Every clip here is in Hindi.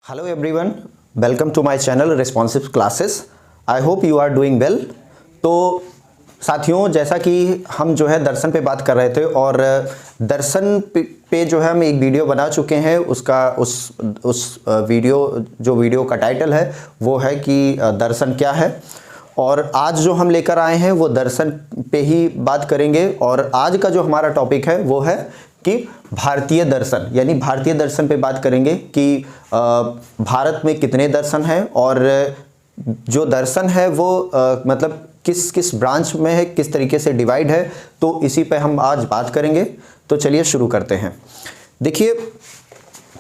Hello everyone, welcome to my channel responsive classes. I hope you are doing well. तो साथियों, जैसा कि हम जो है दर्शन पे बात कर रहे थे और दर्शन पे जो है हम एक वीडियो बना चुके हैं। उसका उस वीडियो का टाइटल है वो है कि दर्शन क्या है। और आज जो हम लेकर आए हैं वो दर्शन पे ही बात करेंगे। और आज का जो हमारा टॉपिक है वो है कि भारतीय दर्शन, यानी भारतीय दर्शन पे बात करेंगे कि भारत में कितने दर्शन हैं और जो दर्शन है वो मतलब किस किस ब्रांच में है, किस तरीके से डिवाइड है। तो इसी पे हम आज बात करेंगे। तो चलिए शुरू करते हैं। देखिए,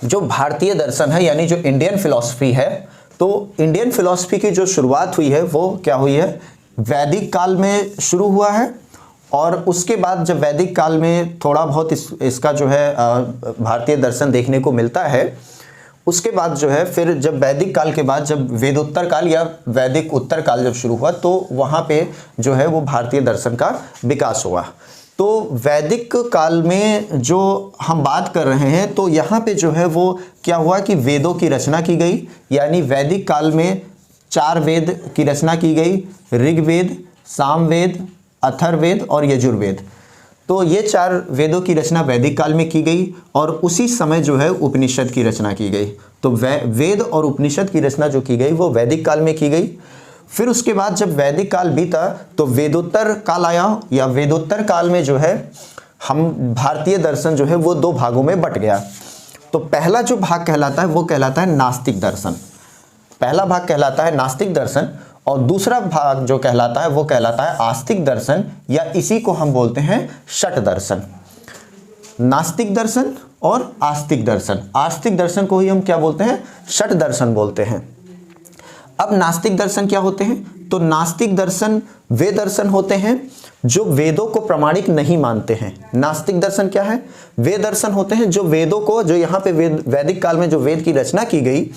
जो भारतीय दर्शन है यानी जो इंडियन फिलॉसफी है, तो इंडियन फिलॉसफी की जो शुरुआत हुई है वो क्या हुई है, वैदिक काल में शुरू हुआ है। और उसके बाद जब वैदिक काल में थोड़ा बहुत इसका जो है भारतीय दर्शन देखने को मिलता है, उसके बाद जो है फिर जब वैदिक काल के बाद जब वेदोत्तर काल या वैदिक उत्तर काल जब शुरू हुआ तो वहाँ पे जो है वो भारतीय दर्शन का विकास हुआ। तो वैदिक काल में जो हम बात कर रहे हैं तो यहाँ पे जो है वो क्या हुआ कि वेदों की रचना की गई। यानी वैदिक काल में 4 वेद की रचना की गई, ऋग्वेद, सामवेद, अथर्ववेद और यजुर्वेद। तो ये 4 वेदों की रचना वैदिक काल में की गई और उसी समय जो है उपनिषद की रचना की गई। तो वेद और उपनिषद की रचना जो की गई वो वैदिक काल में की गई। फिर उसके बाद जब वैदिक काल बीता तो वेदोत्तर काल आया, या वेदोत्तर काल में जो है हम भारतीय दर्शन जो है वो 2 भागों में बट गया। तो पहला जो भाग कहलाता है वो कहलाता है नास्तिक दर्शन। पहला भाग कहलाता है नास्तिक दर्शन और दूसरा भाग जो कहलाता है वो कहलाता है आस्तिक दर्शन, या इसी को हम बोलते हैं षट दर्शन। नास्तिक दर्शन और आस्तिक दर्शन, आस्तिक दर्शन को ही हम क्या बोलते हैं, षट दर्शन बोलते हैं। अब नास्तिक दर्शन क्या होते हैं, तो नास्तिक दर्शन वे दर्शन होते हैं जो वेदों को प्रमाणिक नहीं मानते हैं। नास्तिक दर्शन क्या है, वे दर्शन होते हैं जो वेदों को, जो यहाँ पे वैदिक काल में जो वेद की रचना की गई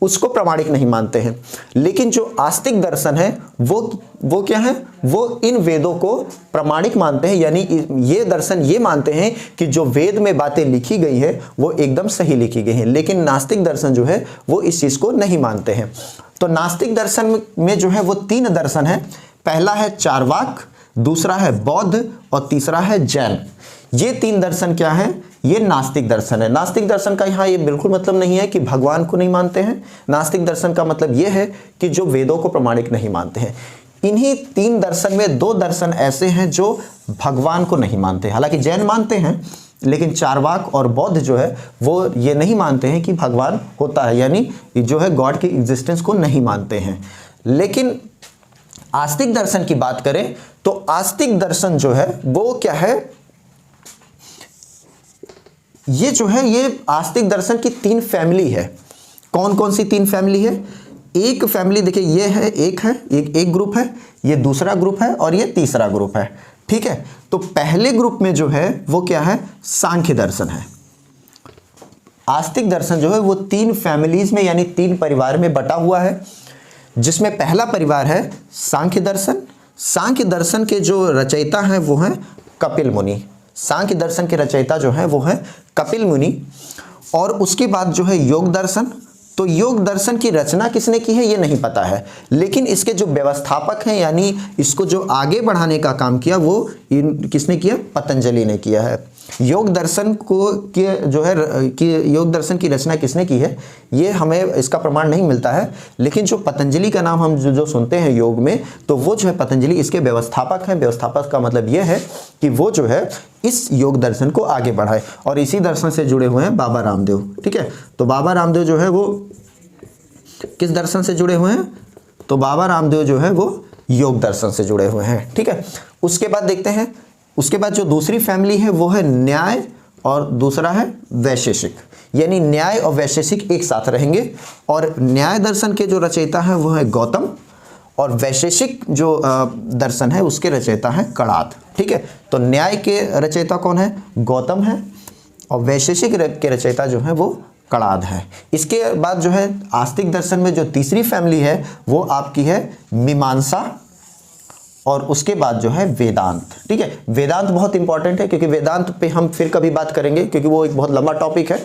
उसको प्रमाणिक नहीं मानते हैं। लेकिन जो आस्तिक दर्शन है वो क्या है, वो इन वेदों को प्रमाणिक मानते हैं। यानी ये दर्शन ये मानते हैं कि जो वेद में बातें लिखी गई है वो एकदम सही लिखी गई हैं। लेकिन नास्तिक दर्शन जो है वो इस चीज को नहीं मानते हैं। तो नास्तिक दर्शन में जो है वो 3 दर्शन है। पहला है चार्वाक, दूसरा है बौद्ध और तीसरा है जैन। ये 3 दर्शन क्या है, ये नास्तिक दर्शन है। नास्तिक दर्शन का यहाँ ये बिल्कुल मतलब नहीं है कि भगवान को नहीं मानते हैं। नास्तिक दर्शन का मतलब ये है कि जो वेदों को प्रमाणिक नहीं मानते हैं। इन्हीं 3 दर्शन में 2 दर्शन ऐसे हैं जो भगवान को नहीं मानते। हालांकि जैन मानते हैं, लेकिन चार्वाक और बौद्ध जो है वो ये नहीं मानते हैं कि भगवान होता है, यानी जो है गॉड की एग्जिस्टेंस को नहीं मानते हैं। लेकिन आस्तिक दर्शन की बात करें तो आस्तिक दर्शन जो है वो क्या है, ये जो है ये आस्तिक दर्शन की 3 फैमिली है। कौन कौन सी 3 फैमिली है, एक फैमिली देखिए ये है, एक ग्रुप है, ये दूसरा ग्रुप है और ये तीसरा ग्रुप है। ठीक है, तो पहले ग्रुप में जो है वो क्या है, सांख्य दर्शन है। आस्तिक दर्शन जो है वो 3 फैमिलीज में यानी 3 परिवार में बटा हुआ है, जिसमें पहला परिवार है सांख्य दर्शन। सांख्य दर्शन के जो रचयिता हैं वो हैं कपिल मुनि। सांख्य दर्शन के रचयिता जो हैं वो हैं कपिल मुनि। और उसके बाद जो है योग दर्शन। तो योग दर्शन की रचना किसने की है ये नहीं पता है, लेकिन इसके जो व्यवस्थापक हैं यानी इसको जो आगे बढ़ाने का काम किया वो किसने किया, पतंजलि ने किया है। योग दर्शन को जो है कि योग दर्शन की रचना किसने की है ये हमें इसका प्रमाण नहीं मिलता है। लेकिन जो पतंजलि का नाम हम जो सुनते हैं योग में, तो वो जो है पतंजलि इसके व्यवस्थापक हैं। व्यवस्थापक का मतलब ये है कि वो जो है इस योग दर्शन को आगे बढ़ाए। और इसी दर्शन से जुड़े हुए हैं बाबा रामदेव। ठीक है, तो बाबा रामदेव जो है वो किस दर्शन से जुड़े हुए हैं, तो बाबा रामदेव जो है वो योग दर्शन से जुड़े हुए हैं। ठीक है, उसके बाद देखते हैं, उसके बाद जो दूसरी फैमिली है वो है न्याय और दूसरा है वैशेषिक। यानी न्याय और वैशेषिक एक साथ रहेंगे। और न्याय दर्शन के जो रचयिता है वो है गौतम और वैशेषिक जो दर्शन है उसके रचयिता है कणाद। ठीक है, तो न्याय के रचयिता कौन है, गौतम है, और वैशेषिक के रचयिता जो है वो कणाद है। इसके बाद जो है आस्तिक दर्शन में जो तीसरी फैमिली है वो आपकी है मीमांसा और उसके बाद जो है वेदांत। ठीक है, वेदांत बहुत इंपॉर्टेंट है क्योंकि वेदांत पे हम फिर कभी बात करेंगे क्योंकि वो एक बहुत लंबा टॉपिक है।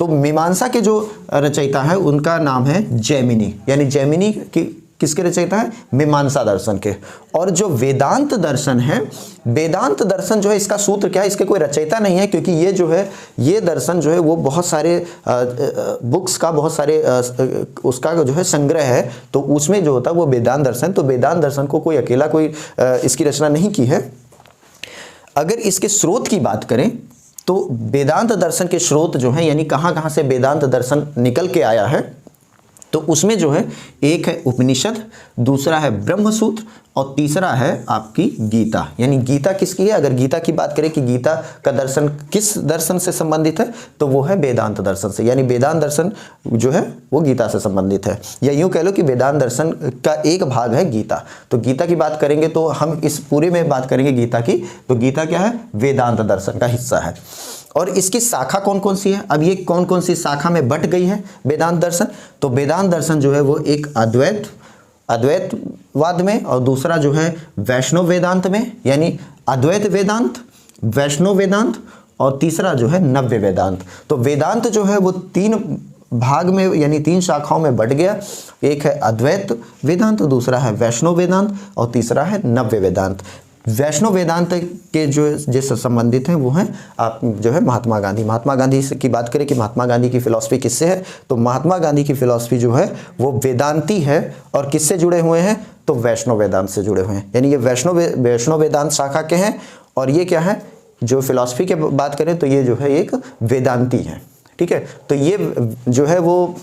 तो मीमांसा के जो रचयिता है उनका नाम है जैमिनी, यानी जैमिनी की किसके रचयिता है? मीमांसा दर्शन के। और जो वेदांत दर्शन है, वेदांत दर्शन जो है इसका सूत्र क्या है? इसके कोई रचयिता नहीं है, क्योंकि ये जो है ये दर्शन जो है वो बहुत सारे बुक्स का, बहुत सारे उसका जो है संग्रह है, तो उसमें जो होता है वो वेदांत दर्शन। तो वेदांत दर्शन को कोई अकेला कोई इसकी रचना नहीं की है। अगर इसके स्रोत की बात करें तो वेदांत दर्शन के स्रोत जो हैं, यानी कहाँ कहाँ से वेदांत दर्शन निकल के आया है, तो उसमें जो है एक है उपनिषद, दूसरा है ब्रह्मसूत्र और तीसरा है आपकी गीता। यानी गीता किसकी है? अगर गीता की बात करें कि गीता का दर्शन किस दर्शन से संबंधित है, तो वो है वेदांत दर्शन से। यानी वेदांत दर्शन जो है वो गीता से संबंधित है, या यूँ कह लो कि वेदांत दर्शन का एक भाग है गीता। तो गीता की बात करेंगे तो हम इस पूरे में बात करेंगे गीता की, तो गीता क्या है? वेदांत दर्शन का हिस्सा है। और इसकी शाखा कौन कौन सी है? अब ये कौन कौन सी शाखा में बट गई है वेदांत दर्शन? तो वेदांत दर्शन जो है वो एक अद्वैतवाद में, और दूसरा जो है वैष्णव वेदांत में, यानी अद्वैत वेदांत, वैष्णव वेदांत, और तीसरा जो है नव्य वेदांत। तो वेदांत जो है वो 3 भाग में, यानी 3 शाखाओं में बट गया। एक है अद्वैत वेदांत, दूसरा है वैष्णव वेदांत, और तीसरा है नव्य वेदांत। वैष्णव वेदांत के जो जिससे संबंधित हैं वो हैं आप जो है महात्मा गांधी। महात्मा गांधी की बात करें कि महात्मा गांधी की फिलॉसफी किससे है, तो महात्मा गांधी की फिलॉसफी जो है वो वेदांती है, और किससे जुड़े हुए हैं? तो वैष्णव वेदांत से जुड़े हुए हैं। यानी ये वैष्णव वेदांत शाखा के हैं, और ये क्या है? जो फिलॉसफी की बात करें तो ये जो है एक वेदांती है। ठीक है, तो ये जो है वो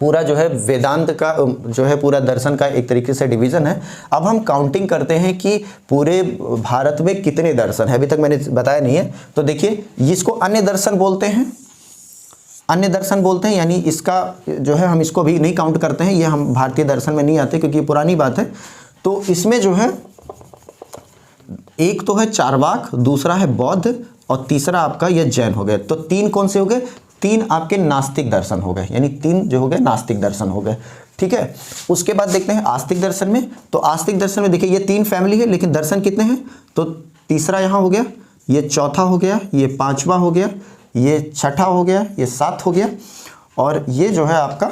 पूरा जो है वेदांत का जो है पूरा दर्शन का एक तरीके से डिवीज़न है। अब हम काउंटिंग करते हैं कि पूरे भारत में कितने दर्शन है, अभी तक मैंने बताया नहीं है। तो देखिए, इसको अन्य दर्शन बोलते हैं, अन्य दर्शन बोलते हैं, यानी इसका जो है हम इसको भी नहीं काउंट करते हैं, ये हम भारतीय दर्शन में नहीं आते क्योंकि ये पुरानी बात है। तो इसमें जो है एक तो है चारवाक, दूसरा है बौद्ध, और तीसरा आपका ये जैन हो गए। तो 3 कौन से हो गए? 3 आपके नास्तिक दर्शन हो गए, यानी 3 जो हो गए नास्तिक दर्शन हो गए। ठीक है, उसके बाद देखते हैं आस्तिक दर्शन में। तो आस्तिक दर्शन में देखिए ये 3 फैमिली है, लेकिन दर्शन कितने हैं? तो तीसरा यहाँ हो गया, ये चौथा हो गया, ये 5वां हो गया, ये 6ठा हो गया, ये 7 हो गया, और ये जो है आपका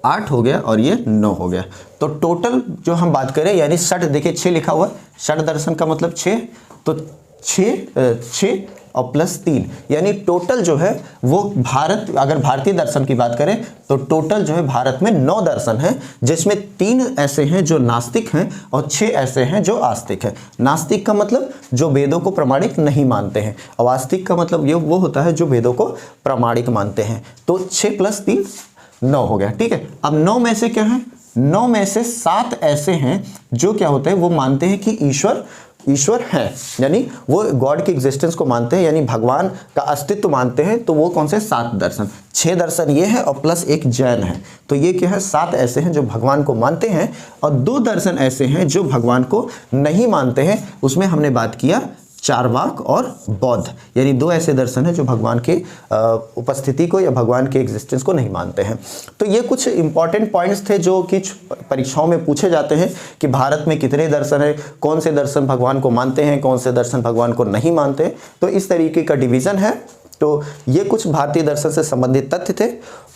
8 हो गया, और ये 9 हो गया। तो टोटल जो हम बात करें, यानी 6, देखिए 6 लिखा हुआ है, 6 दर्शन का मतलब 6, तो 6 और प्लस 3, यानी टोटल जो है वो भारत, अगर भारतीय दर्शन की बात करें तो टोटल जो है भारत में 9 दर्शन हैं, जिसमें 3 ऐसे हैं जो नास्तिक हैं और 6 ऐसे हैं जो आस्तिक हैं। नास्तिक का मतलब जो वेदों को प्रामाणिक नहीं मानते हैं, और आस्तिक का मतलब ये वो होता है जो वेदों को प्रामाणिक मानते हैं। तो 6 + 3 9 हो गया। ठीक है, अब 9 में से क्या है? 9 में से 7 ऐसे हैं जो क्या होते हैं, वो मानते हैं कि ईश्वर है, यानी वो गॉड की एग्जिस्टेंस को मानते हैं, यानी भगवान का अस्तित्व मानते हैं। तो वो कौन से? 7 दर्शन। 6 दर्शन ये है, और प्लस एक जैन है। तो ये क्या है? 7 ऐसे हैं जो भगवान को मानते हैं, और 2 दर्शन ऐसे हैं जो भगवान को नहीं मानते हैं। उसमें हमने बात किया चारवाक और बौद्ध, यानी 2 ऐसे दर्शन हैं जो भगवान के उपस्थिति को या भगवान के एग्जिस्टेंस को नहीं मानते हैं। तो ये कुछ इंपॉर्टेंट पॉइंट्स थे जो कि परीक्षाओं में पूछे जाते हैं कि भारत में कितने दर्शन हैं, कौन से दर्शन भगवान को मानते हैं, कौन से दर्शन भगवान को नहीं मानते हैं। तो इस तरीके का डिवीज़न है। तो ये कुछ भारतीय दर्शन से संबंधित तथ्य थे,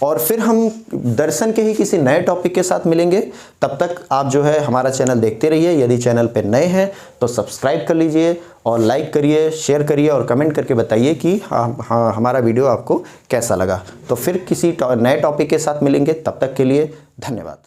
और फिर हम दर्शन के ही किसी नए टॉपिक के साथ मिलेंगे। तब तक आप जो है हमारा चैनल देखते रहिए। यदि चैनल पे नए हैं तो सब्सक्राइब कर लीजिए, और लाइक करिए, शेयर करिए, और कमेंट करके बताइए कि हाँ हमारा वीडियो आपको कैसा लगा। तो फिर किसी नए टॉपिक के साथ मिलेंगे, तब तक के लिए धन्यवाद।